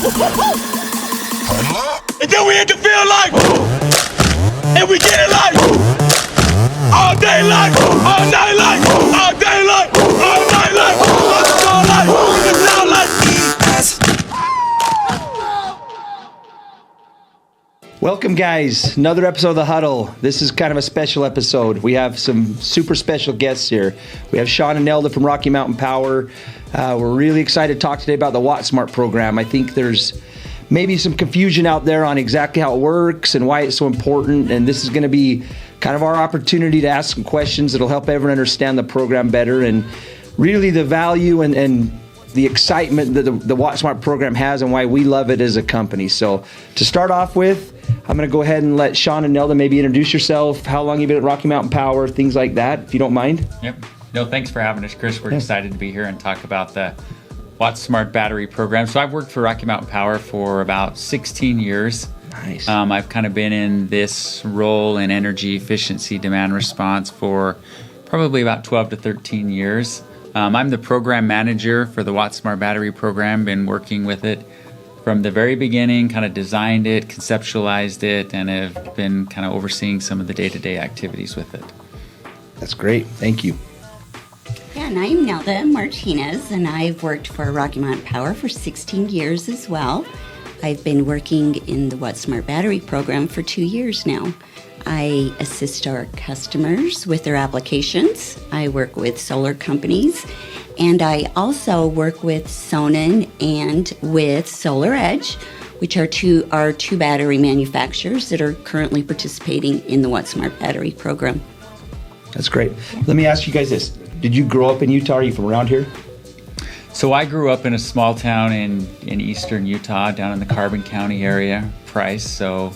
And then we hit the field like, and we get it like, all day like, all night like, all day like, all night like, all like, it's all like. Welcome, guys. Another episode of the Huddle. This is kind of a special episode. We have some super special guests here. We have Shawn and Nelda from Rocky Mountain Power. We're really excited to talk today about the Wattsmart program. I think there's maybe some confusion out there on exactly how it works and why it's so important. And this is going to be kind of our opportunity to ask some questions that'll help everyone understand the program better and really the value and the excitement that the Wattsmart program has and why we love it as a company. So to start off with, I'm going to go ahead and let Shawn and Nelda maybe introduce yourself, how long you've been at Rocky Mountain Power, things like that, if you don't mind. Yep. No, thanks for having us, Chris. We're excited to be here and talk about the Wattsmart Battery Program. So I've worked for Rocky Mountain Power for about 16 years. Nice. I've kind of been in this role in energy efficiency demand response for probably about 12 to 13 years. I'm the program manager for the Wattsmart Battery Program, been working with it from the very beginning, kind of designed it, conceptualized it, and have been kind of overseeing some of the day-to-day activities with it. That's great. Thank you. Yeah, and I'm Nelda Martinez, and I've worked for Rocky Mountain Power for 16 years as well. I've been working in the Wattsmart Battery Program for 2 years now. I assist our customers with their applications. I work with solar companies, and I also work with Sonnen and with Solar Edge, which are two battery manufacturers that are currently participating in the Wattsmart Battery Program. That's great. Let me ask you guys this. Did you grow up in Utah? Are you from around here? So I grew up in a small town in eastern Utah, down in the Carbon County area, Price. So,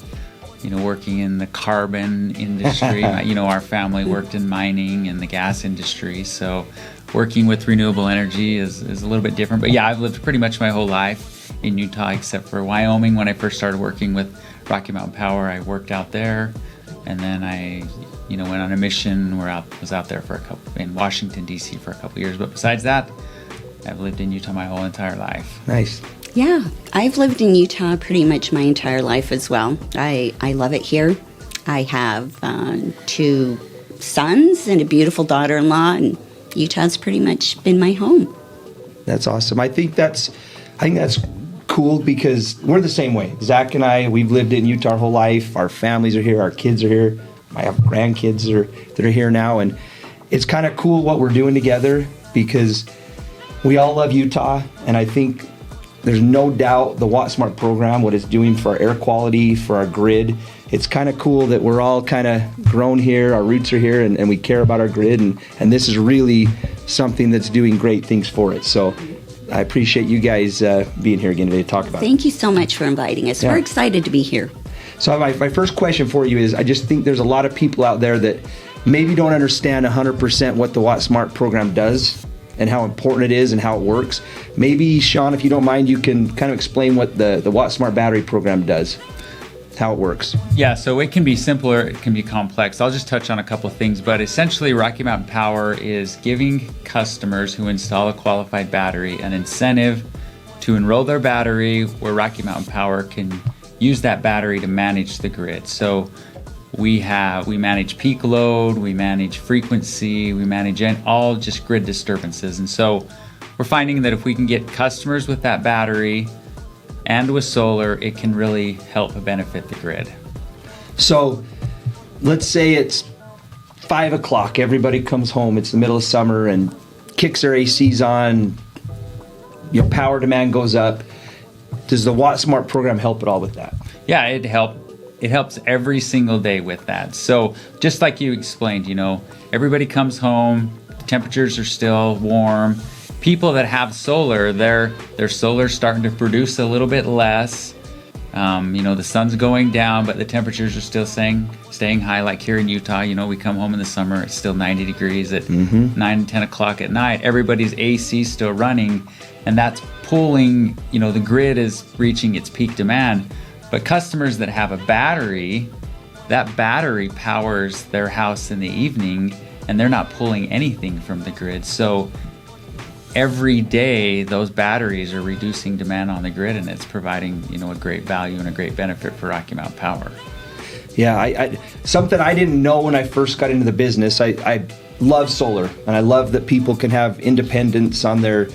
working in the carbon industry. Our family worked in mining and the gas industry. So working with renewable energy is a little bit different. But yeah, I've lived pretty much my whole life in Utah, except for Wyoming. When I first started working with Rocky Mountain Power, I worked out there. And then I went on a mission. Was out there in Washington, D.C. for a couple years. But besides that, I've lived in Utah my whole entire life. Nice. Yeah, I've lived in Utah pretty much my entire life as well. I love it here. I have 2 sons and a beautiful daughter-in-law, and Utah's pretty much been my home. That's awesome. I think that's cool because we're the same way. Zach and I, we've lived in Utah our whole life. Our families are here. Our kids are here. I have grandkids that are here now, and it's kind of cool what we're doing together because we all love Utah, and I think there's no doubt the Wattsmart program, what it's doing for our air quality, for our grid. It's kind of cool that we're all kind of grown here, our roots are here, and we care about our grid, and this is really something that's doing great things for it. So I appreciate you guys being here again today to talk about it. Thank you so much for inviting us. Yeah. We're excited to be here. So my first question for you is, I just think there's a lot of people out there that maybe don't understand 100% what the Wattsmart program does and how important it is and how it works. Maybe, Shawn, if you don't mind, you can kind of explain what the Wattsmart Battery Program does, how it works. Yeah, so it can be simpler, it can be complex. I'll just touch on a couple of things, but essentially Rocky Mountain Power is giving customers who install a qualified battery an incentive to enroll their battery where Rocky Mountain Power can use that battery to manage the grid. So we manage peak load, we manage frequency, we manage all just grid disturbances. And so we're finding that if we can get customers with that battery and with solar, it can really help benefit the grid. So let's say it's 5 o'clock, everybody comes home, it's the middle of summer, and kicks their ACs on, your power demand goes up. Does the Wattsmart program help at all with that? Yeah, it helps every single day with that. So just like you explained, everybody comes home, temperatures are still warm. People that have solar, their solar's starting to produce a little bit less. The sun's going down, but the temperatures are still staying high. Like here in Utah, we come home in the summer, it's still 90 degrees at 9, 10 o'clock at night. Everybody's AC still running, and that's pulling, the grid is reaching its peak demand. But customers that have a battery, that battery powers their house in the evening, and they're not pulling anything from the grid. So every day those batteries are reducing demand on the grid, and it's providing, a great value and a great benefit for Rocky Mountain Power. Yeah, I something I didn't know when I first got into the business. I love solar, and I love that people can have independence on their,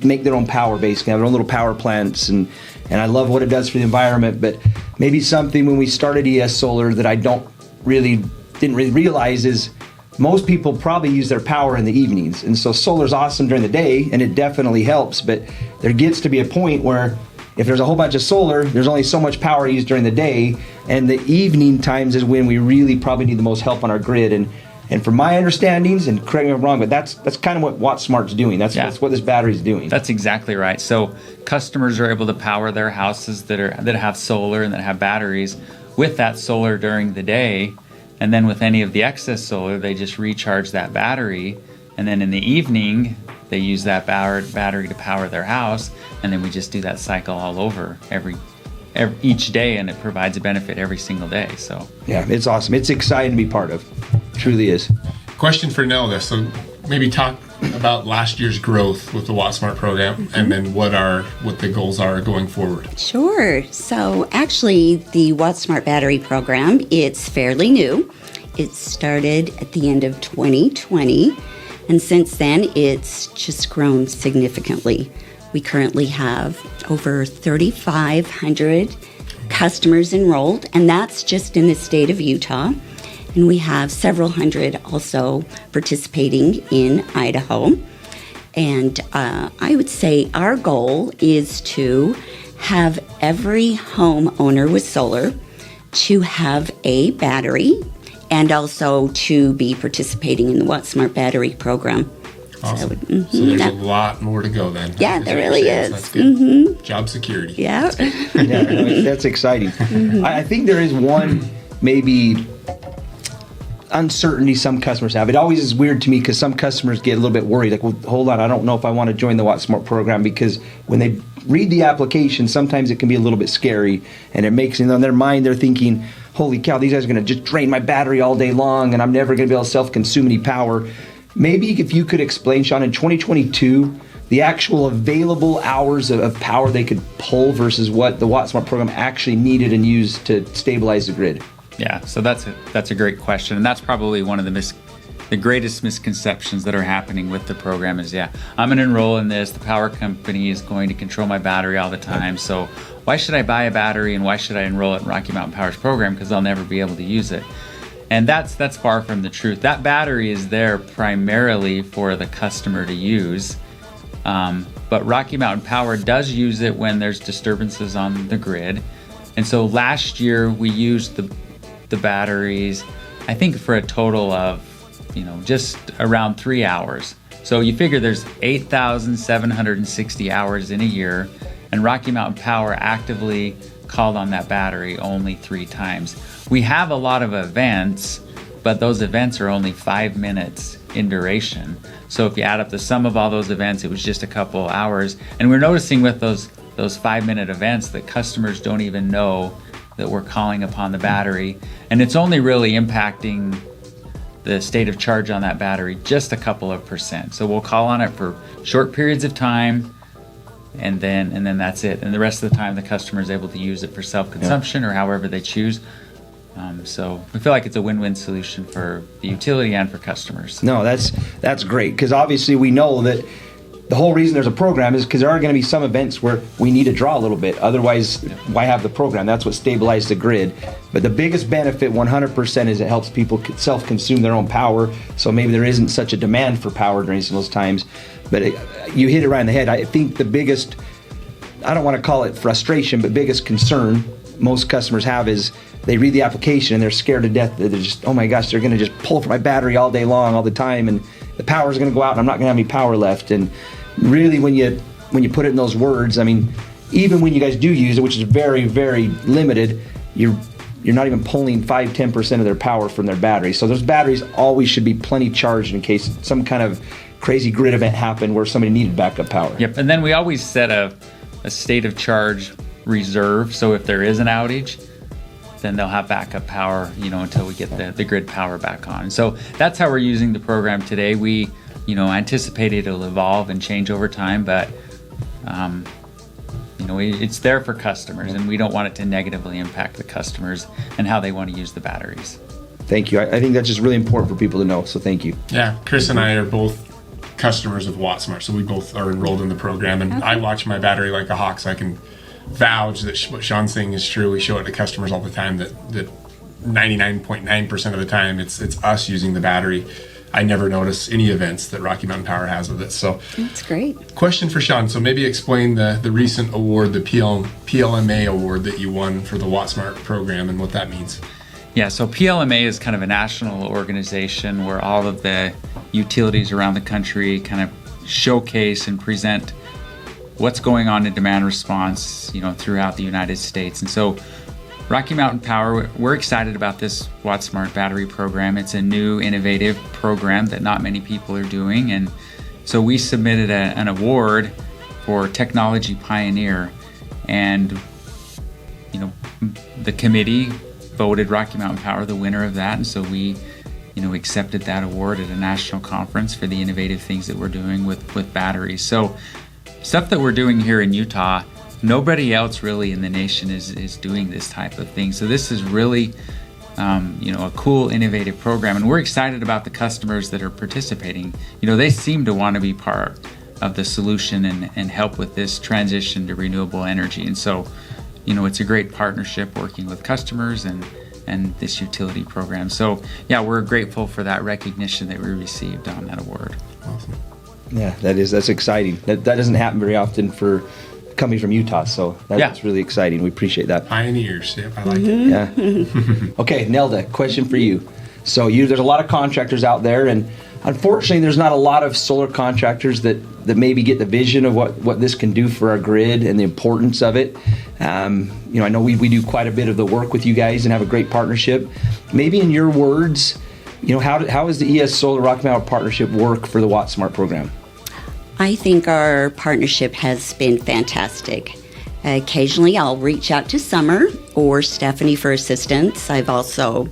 make their own power, basically, have their own little power plants, and I love what it does for the environment. But maybe something when we started ES Solar that I didn't really realize is most people probably use their power in the evenings. And so solar's awesome during the day, and it definitely helps, but there gets to be a point where if there's a whole bunch of solar, there's only so much power used during the day, and the evening times is when we really probably need the most help on our grid. And from my understandings, and correct me if I'm wrong, but that's kind of what Wattsmart's doing. That's what this battery's doing. That's exactly right. So customers are able to power their houses that have solar and that have batteries with that solar during the day, and then with any of the excess solar, they just recharge that battery, and then in the evening, they use that battery to power their house, and then we just do that cycle all over each day, and it provides a benefit every single day. So yeah, it's awesome. It's exciting to be part of. It truly is. Question for Nelda. So maybe talk about last year's growth with the Wattsmart program, and then what the goals are going forward. Sure. So actually, the Wattsmart Battery Program, it's fairly new. It started at the end of 2020, and since then, it's just grown significantly. We currently have over 3,500 customers enrolled, and that's just in the state of Utah. And we have several hundred also participating in Idaho. And I would say our goal is to have every homeowner with solar to have a battery and also to be participating in the Wattsmart Battery Program. Awesome. So there's a lot more to go then. Yeah, there really is. That's good. Job security. Yeah. Yeah, no, that's exciting. I think there is one maybe uncertainty some customers have. It always is weird to me because some customers get a little bit worried, like, well, hold on, I don't know if I want to join the Wattsmart program, because when they read the application, sometimes it can be a little bit scary, and it makes, in their mind, they're thinking, holy cow, these guys are going to just drain my battery all day long, and I'm never going to be able to self-consume any power. Maybe if you could explain, Shawn, in 2022, the actual available hours of power they could pull versus what the Wattsmart program actually needed and used to stabilize the grid. Yeah, so that's a great question, and that's probably one of the greatest misconceptions that are happening with the program is, I'm going to enroll in this. The power company is going to control my battery all the time, so why should I buy a battery and why should I enroll in Rocky Mountain Power's program, because I'll never be able to use it. And that's far from the truth. That battery is there primarily for the customer to use, but Rocky Mountain Power does use it when there's disturbances on the grid. And so last year we used the batteries, I think, for a total of, just around 3 hours. So you figure there's 8,760 hours in a year, and Rocky Mountain Power actively called on that battery only 3 times. We have a lot of events, but those events are only 5 minutes in duration. So if you add up the sum of all those events, it was just a couple hours. And we're noticing with those 5-minute events that customers don't even know that we're calling upon the battery, and it's only really impacting the state of charge on that battery just a couple of percent. So we'll call on it for short periods of time, and then that's it. And the rest of the time, the customer is able to use it for self-consumption or however they choose. So we feel like it's a win-win solution for the utility and for customers. No, that's great, because obviously we know that the whole reason there's a program is because there are going to be some events where we need to draw a little bit. Otherwise, why have the program? That's what stabilizes the grid. But the biggest benefit, 100%, is it helps people self-consume their own power. So maybe there isn't such a demand for power during those times. But you hit it right on the head. I think the biggest, I don't want to call it frustration, but biggest concern most customers have is they read the application and they're scared to death that they're just, oh my gosh, they're going to just pull from my battery all day long, all the time, and the power's going to go out and I'm not going to have any power left. And really, when you put it in those words, I mean, even when you guys do use it, which is very, very limited, you're not even pulling 5-10% of their power from their batteries. So those batteries always should be plenty charged in case some kind of crazy grid event happened where somebody needed backup power. Yep, and then we always set a state of charge reserve, so if there is an outage, then they'll have backup power, until we get the grid power back on. So that's how we're using the program today. We anticipate it'll evolve and change over time, but it's there for customers, and we don't want it to negatively impact the customers and how they want to use the batteries. Thank you. I think that's just really important for people to know, so thank you. Yeah, Chris and I are both customers of Wattsmart, so we both are enrolled in the program, and I watch my battery like a hawk, so I can vouch that what Shawn's saying is true. We show it to customers all the time that 99.9% of the time it's us using the battery. I never notice any events that Rocky Mountain Power has with it. So that's great. Question for Shawn. So maybe explain the recent award, the PLMA award that you won for the Wattsmart program, and what that means. Yeah, so PLMA is kind of a national organization where all of the utilities around the country kind of showcase and present what's going on in demand response, throughout the United States. And so Rocky Mountain Power, we're excited about this Wattsmart Battery Program. It's a new, innovative program that not many people are doing. And so we submitted an award for Technology Pioneer. And, the committee voted Rocky Mountain Power the winner of that. And so we, accepted that award at a national conference for the innovative things that we're doing with batteries. So stuff that we're doing here in Utah, nobody else really in the nation is doing this type of thing. So this is really, a cool, innovative program. And we're excited about the customers that are participating. They seem to want to be part of the solution and help with this transition to renewable energy. And so, it's a great partnership working with customers and this utility program. So, yeah, we're grateful for that recognition that we received on that award. Awesome. Yeah, that's exciting. That doesn't happen very often for coming from Utah, so that's really exciting. We appreciate that. Pioneers, yep, I like it. Yeah. Okay, Nelda, question for you. So there's a lot of contractors out there, and unfortunately there's not a lot of solar contractors that maybe get the vision of what this can do for our grid and the importance of it. I know we do quite a bit of the work with you guys and have a great partnership. Maybe in your words, how does the ES Solar Rocky Mountain Partnership work for the Wattsmart program? I think our partnership has been fantastic. Occasionally I'll reach out to Summer or Stephanie for assistance. I've also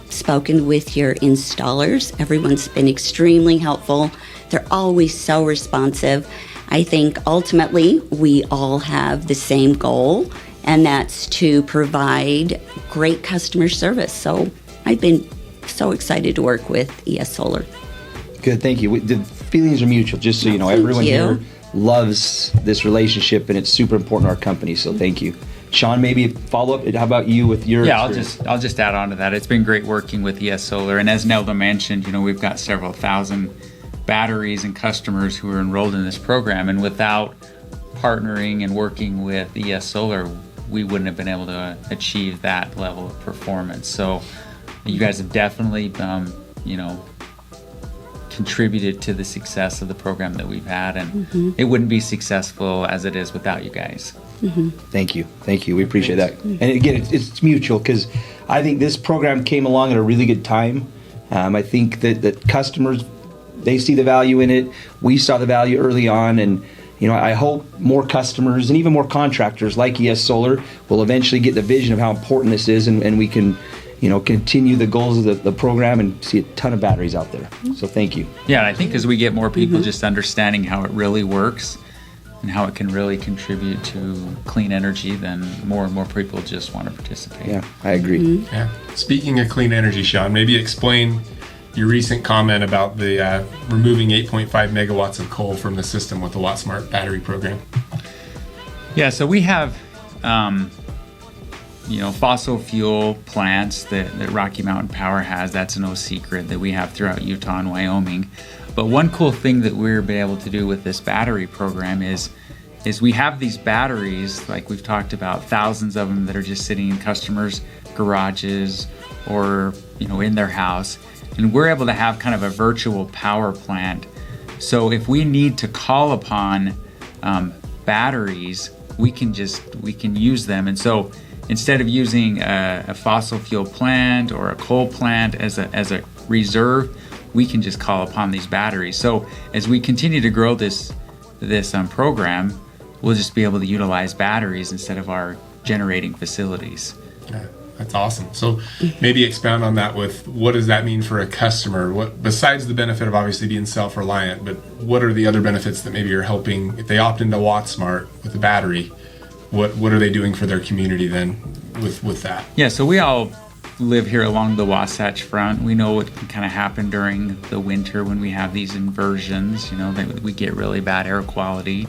spoken with your installers. Everyone's been extremely helpful. They're always so responsive. I think ultimately we all have the same goal, and that's to provide great customer service. So I've been so excited to work with ES Solar. Good, thank you. The feelings are mutual, just so you know. Everyone here loves this relationship, and it's super important to our company, so thank you. Shawn, maybe follow up. How about you with your experience? I'll just add on to that. It's been great working with ES Solar, and as Nelda mentioned, we've got several thousand batteries and customers who are enrolled in this program, and without partnering and working with ES Solar, we wouldn't have been able to achieve that level of performance. So you guys have definitely, contributed to the success of the program that we've had, and it wouldn't be successful as it is without you guys. Thank you. We appreciate that. And again, it's mutual, because I think this program came along at a really good time. I think that customers, they see the value in it. We saw the value early on, and I hope more customers and even more contractors like ES Solar will eventually get the vision of how important this is, and we can continue the goals of the program and see a ton of batteries out there. So thank you. Yeah, and I think as we get more people just understanding how it really works and how it can really contribute to clean energy, then more and more people just want to participate. Yeah, I agree. Yeah. Speaking of clean energy, Shawn, maybe explain your recent comment about the removing 8.5 megawatts of coal from the system with the Wattsmart Battery Program. Yeah, so we have fossil fuel plants that Rocky Mountain Power has. That's no secret that we have throughout Utah and Wyoming. But one cool thing that we're been able to do with this battery program is we have these batteries, like we've talked about, thousands of them that are just sitting in customers' garages or in their house, and we're able to have kind of a virtual power plant. So if we need to call upon batteries, we can use them. And so instead of using a fossil fuel plant or a coal plant as a reserve, we can just call upon these batteries. So as we continue to grow this program, we'll just be able to utilize batteries instead of our generating facilities. Yeah. That's awesome. So maybe expound on that with what does that mean for a customer? What, besides the benefit of obviously being self-reliant, but what are the other benefits that maybe you're helping if they opt into Wattsmart with the battery? What are they doing for their community then with that? Yeah, so we all live here along the Wasatch Front. We know what can kind of happen during the winter when we have these inversions, that we get really bad air quality.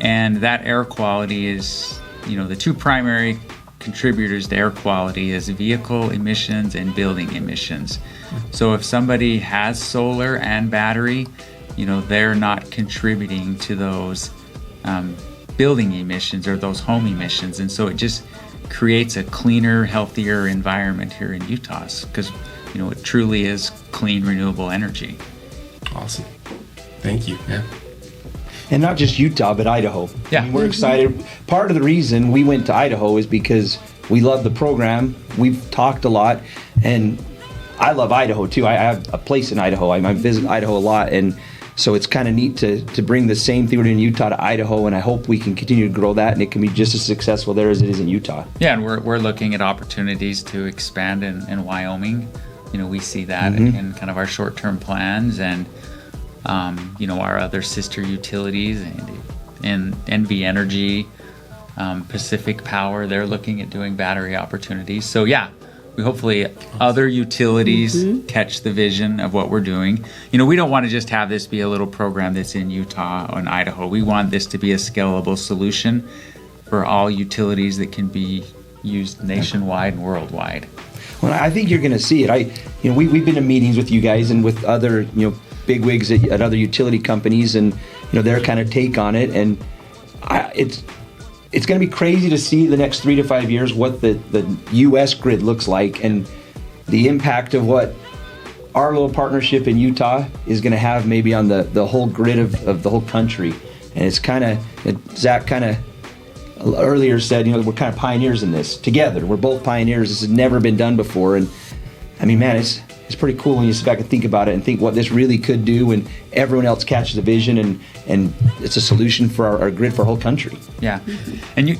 And that air quality is, the two primary contributors to air quality is vehicle emissions and building emissions. So if somebody has solar and battery, they're not contributing to those building emissions or those home emissions. And so it just creates a cleaner, healthier environment here in Utah because, it truly is clean, renewable energy. Awesome. Thank you. Yeah. And not just Utah, but Idaho. Yeah. I mean, we're excited. Part of the reason we went to Idaho is because we love the program. We've talked a lot, and I love Idaho too. I have a place in Idaho. I visit Idaho a lot, and so it's kind of neat to bring the same thing we're doing in Utah to Idaho, and I hope we can continue to grow that, and it can be just as successful there as it is in Utah. Yeah, and we're looking at opportunities to expand in Wyoming. We see that in kind of our short-term plans, and our other sister utilities and NV Energy, Pacific Power, they're looking at doing battery opportunities. So yeah, we hopefully other utilities catch the vision of what we're doing. We don't want to just have this be a little program that's in Utah or in Idaho. We want this to be a scalable solution for all utilities that can be used nationwide and worldwide. Well, I think you're going to see it. We've been in meetings with you guys and with other, bigwigs at other utility companies, and their kind of take on it, and it's going to be crazy to see the next 3 to 5 years what the U.S. grid looks like and the impact of what our little partnership in Utah is going to have maybe on the whole grid of the whole country. And it's kind of, Zach kind of earlier said, we're kind of pioneers in this together. We're both pioneers. This has never been done before, and I mean, man, it's pretty cool when you sit back and think about it and think what this really could do when everyone else catches the vision and it's a solution for our grid for our whole country. Yeah, and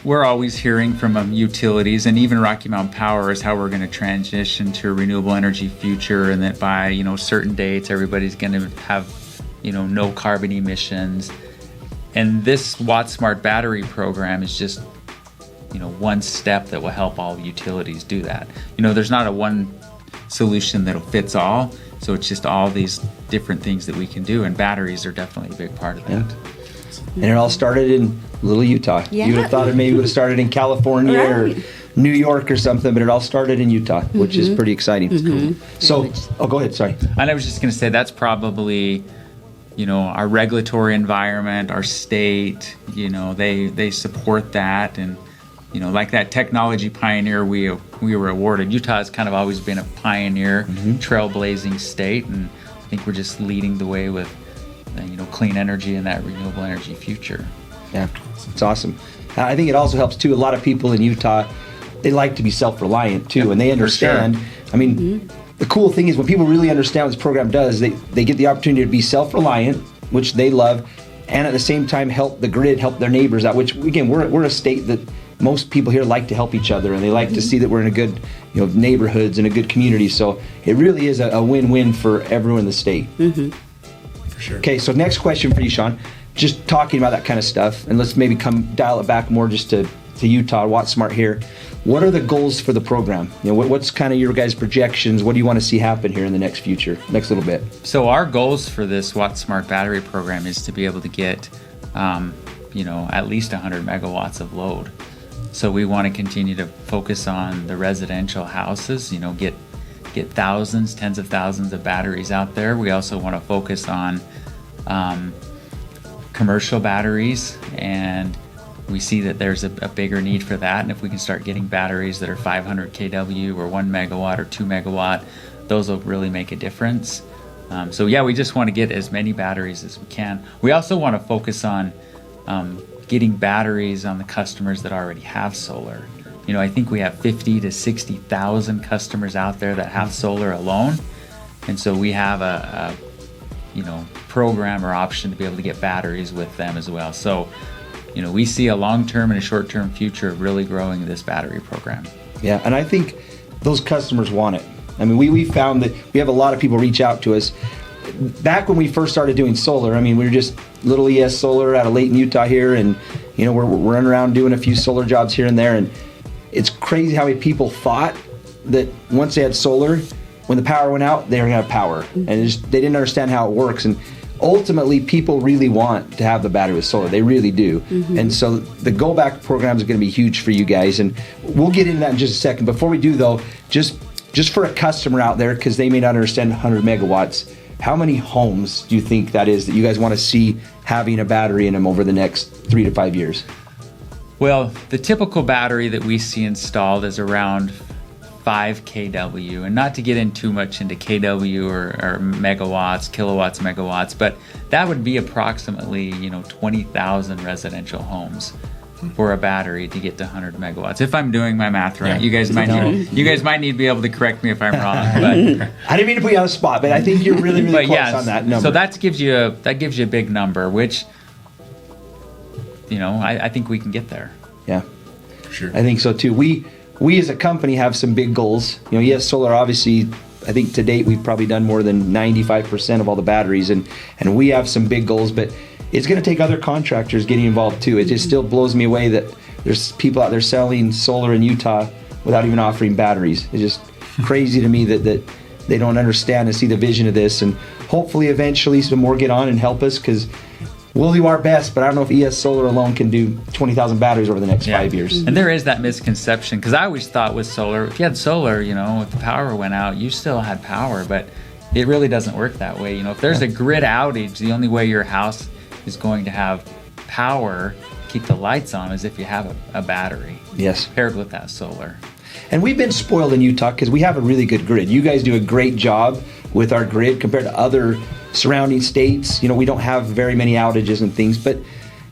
we're always hearing from utilities, and even Rocky Mountain Power is how we're going to transition to a renewable energy future, and that by certain dates everybody's going to have no carbon emissions. And this Wattsmart Battery Program is just one step that will help all utilities do that. There's not a one solution that'll fits all, so it's just all these different things that we can do, and batteries are definitely a big part of that. Yeah. And it all started in little Utah. Yeah. You would have thought it maybe would have started in California or New York or something, but it all started in Utah, which is pretty exciting. Cool. So, go ahead, sorry. And I was just going to say that's probably our regulatory environment, our state, they support that, and like that technology pioneer we were awarded. Utah has kind of always been a pioneer, trailblazing state, and I think we're just leading the way with clean energy and that renewable energy future. Yeah, it's awesome. I think it also helps too. A lot of people in Utah, they like to be self-reliant too, and they understand. Sure. I mean, the cool thing is when people really understand what this program does, they get the opportunity to be self-reliant, which they love, and at the same time help the grid, help their neighbors out. Which again, we're a state that most people here like to help each other, and they like to see that we're in a good, neighborhoods and a good community. So it really is a win-win for everyone in the state. For sure. Okay, so next question for you, Shawn. Just talking about that kind of stuff, and let's maybe dial it back more just to Utah, Wattsmart here. What are the goals for the program? What's kind of your guys' projections? What do you want to see happen here in the next little bit? So our goals for this Wattsmart Battery Program is to be able to get, at least 100 megawatts of load. So we want to continue to focus on the residential houses, get thousands, tens of thousands of batteries out there. We also want to focus on commercial batteries, and we see that there's a bigger need for that. And if we can start getting batteries that are 500 kW or 1 megawatt or 2 megawatt, those will really make a difference. So yeah, we just want to get as many batteries as we can. We also want to focus on getting batteries on the customers that already have solar. I think we have 50 to 60,000 customers out there that have solar alone. And so we have a program or option to be able to get batteries with them as well. So we see a long-term and a short-term future of really growing this battery program. Yeah, and I think those customers want it. I mean, we found that we have a lot of people reach out to us. Back when we first started doing solar, I mean, we were just little ES Solar out of Layton, Utah here, and we're running around doing a few solar jobs here and there, and it's crazy how many people thought that once they had solar, when the power went out, they were gonna have power, and they didn't understand how it works. And ultimately, people really want to have the battery with solar. They really do. And so the Go Back program is going to be huge for you guys, and we'll get into that in just a second. Before we do, though, just for a customer out there, because they may not understand 100 megawatts, how many homes do you think that is that you guys want to see having a battery in them over the next 3 to 5 years? Well, the typical battery that we see installed is around 5 kW, and not to get in too much into kW or megawatts, kilowatts, megawatts, but that would be approximately 20,000 residential homes for a battery to get to 100 megawatts. If I'm doing my math right, you guys might need to be able to correct me if I'm wrong. But I didn't mean to put you on the spot, but I think you're really close on that number. So that gives you a big number, which I think we can get there. Yeah, For sure. I think so too. We as a company have some big goals. Yes, solar, obviously, I think to date we've probably done more than 95% of all the batteries, and we have some big goals, but it's going to take other contractors getting involved too. It just still blows me away that there's people out there selling solar in Utah without even offering batteries. It's just crazy to me that they don't understand and see the vision of this, and hopefully eventually some more get on and help us, because we'll do our best, but I don't know if ES Solar alone can do 20,000 batteries over the next 5 years. And there is that misconception, because I always thought with solar, if you had solar, if the power went out, you still had power, but it really doesn't work that way. If there's a grid outage, the only way your house is going to have power, keep the lights on, is if you have a battery. Yes. Paired with that solar. And we've been spoiled in Utah because we have a really good grid. You guys do a great job with our grid compared to other surrounding states. We don't have very many outages and things, but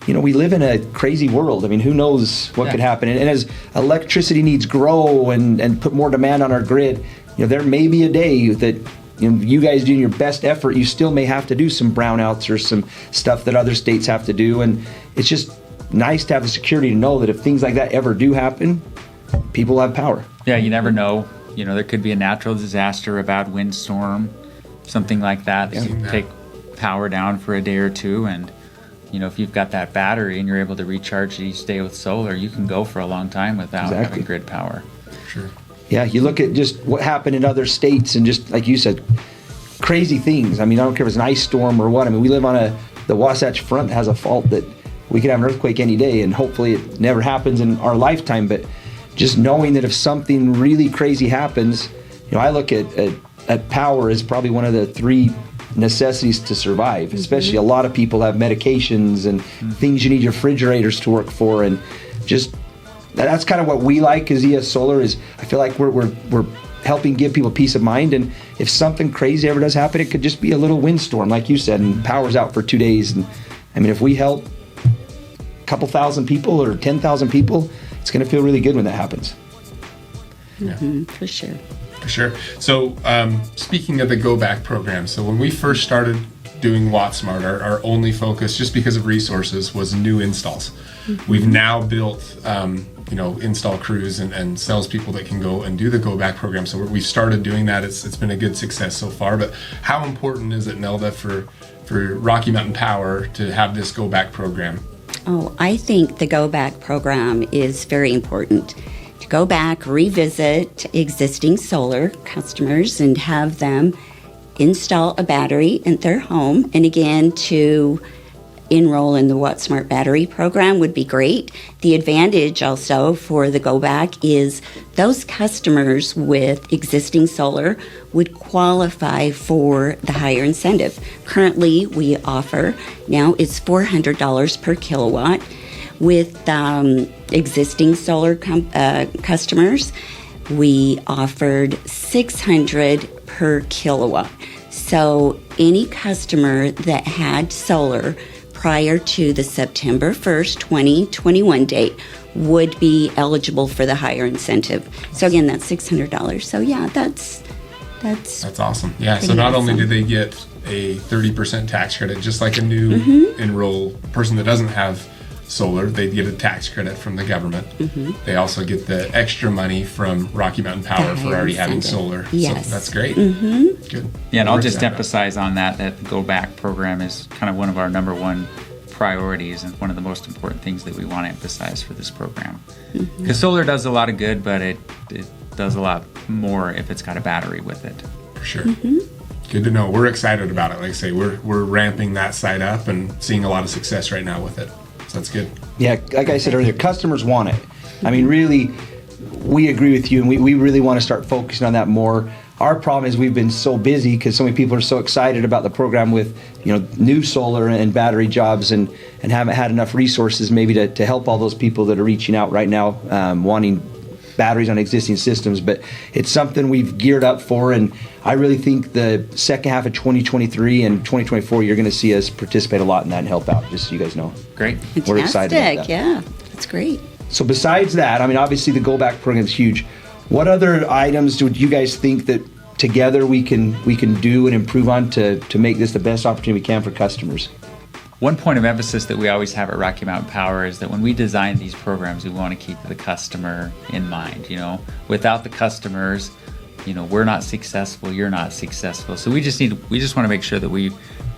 we live in a crazy world. I mean, who knows what could happen? And as electricity needs grow and put more demand on our grid, there may be a day that you guys doing your best effort, you still may have to do some brownouts or some stuff that other states have to do. And it's just nice to have the security to know that if things like that ever do happen, people have power. Yeah, you never know. There could be a natural disaster, a bad windstorm, something like that can take power down for a day or two. And if you've got that battery and you're able to recharge each day with solar, you can go for a long time without having grid power. Sure. Yeah, you look at just what happened in other states, and just like you said, crazy things. I mean, I don't care if it's an ice storm or what. I mean, we live on the Wasatch Front has a fault that we could have an earthquake any day, and hopefully it never happens in our lifetime. But just knowing that if something really crazy happens, I look at power as probably one of the 3 necessities to survive. Especially a lot of people have medications and things you need your refrigerators to work for, and just that's kind of what we like as ES Solar. Is I feel like we're helping give people peace of mind, and if something crazy ever does happen, it could just be a little windstorm, like you said, and power's out for 2 days. And I mean, if we help a couple thousand people or 10,000 people, it's going to feel really good when that happens. For sure. For sure. So speaking of the Go Back program, so when we first started doing Wattsmart, our only focus, just because of resources, was new installs. We've now built install crews and salespeople that can go and do the Go Back program. So we've started doing that. It's been a good success so far. But how important is it, Nelda, for Rocky Mountain Power to have this Go Back program? Oh, I think the Go Back program is very important. To go back, revisit existing solar customers and have them install a battery in their home. And again, to enroll in the Wattsmart Battery Program would be great. The advantage also for the Go Back is those customers with existing solar would qualify for the higher incentive. Currently, we offer, now it's $400 per kilowatt. With existing solar customers, we offered $600 per kilowatt. So any customer that had solar prior to the September 1st, 2021 date would be eligible for the higher incentive. So again, that's $600. So yeah, that's awesome. Yeah. So not only do they get a 30% tax credit, just like a new enroll person that doesn't have solar, they get a tax credit from the government. They also get the extra money from Rocky Mountain Power for already having solar. Yes. So that's great. Good. Yeah, and I'll We're just excited. emphasize on that the Go Back program is kind of one of our number one priorities and one of the most important things that we want to emphasize for this program. Because solar does a lot of good, but it does a lot more if it's got a battery with it. For sure. Good to know. We're excited about it. Like I say, we're ramping that side up and seeing a lot of success right now with it. So that's good. Yeah, like I said earlier, customers want it. I mean, really, we agree with you, and we really want to start focusing on that more. Our problem is we've been so busy because so many people are so excited about the program with, new solar and battery jobs and haven't had enough resources maybe to help all those people that are reaching out right now wanting batteries on existing systems. But it's something we've geared up for, and I really think the second half of 2023 and 2024, you're going to see us participate a lot in that and help out, just so you guys know. Great. We're excited about that. Yeah, that's great. So besides that, I mean, obviously the Go Back program is huge. What other items do you guys think that together we can do and improve on to make this the best opportunity we can for customers? One point of emphasis that we always have at Rocky Mountain Power is that when we design these programs, we want to keep the customer in mind. Without the customers, we're not successful, you're not successful. So we just want to make sure that we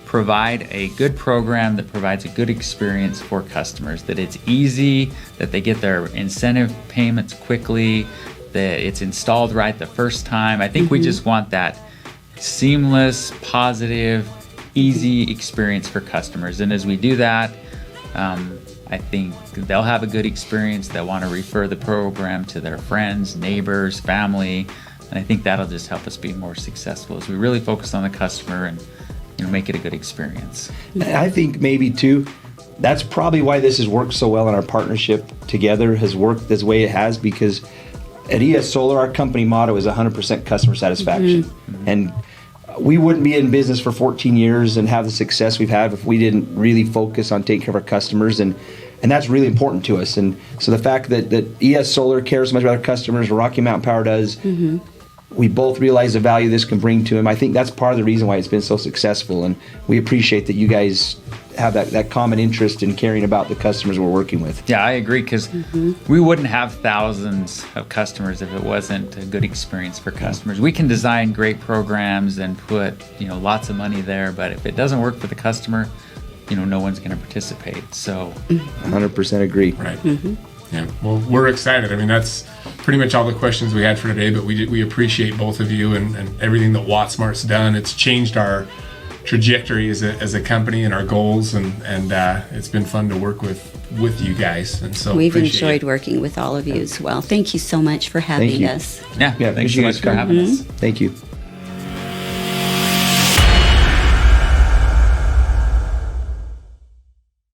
provide a good program that provides a good experience for customers, that it's easy, that they get their incentive payments quickly, that it's installed right the first time. I think we just want that seamless, positive, easy experience for customers. And as we do that, I think they'll have a good experience. They'll want to refer the program to their friends, neighbors, family. And I think that'll just help us be more successful as we really focus on the customer and make it a good experience. And I think maybe too, that's probably why this has worked so well, and our partnership together has worked this way it has, because at ES Solar, our company motto is 100% customer satisfaction. And we wouldn't be in business for 14 years and have the success we've had if we didn't really focus on taking care of our customers. And that's really important to us. And so the fact that ES Solar cares so much about our customers, Rocky Mountain Power does, we both realize the value this can bring to them. I think that's part of the reason why it's been so successful. And we appreciate that you guys have that common interest in caring about the customers we're working with. Yeah, I agree, because we wouldn't have thousands of customers if it wasn't a good experience for customers. We can design great programs and put lots of money there, but if it doesn't work for the customer, no one's going to participate. So 100% agree. Right. Yeah. Well, we're excited. I mean, that's pretty much all the questions we had for today, but we appreciate both of you and everything that Wattsmart's done. It's changed our trajectory as a company and our goals, and it's been fun to work with you guys. And so We've enjoyed working with all of you as well. Thank you so much for having us. Yeah, thanks so much for having us. Thank you.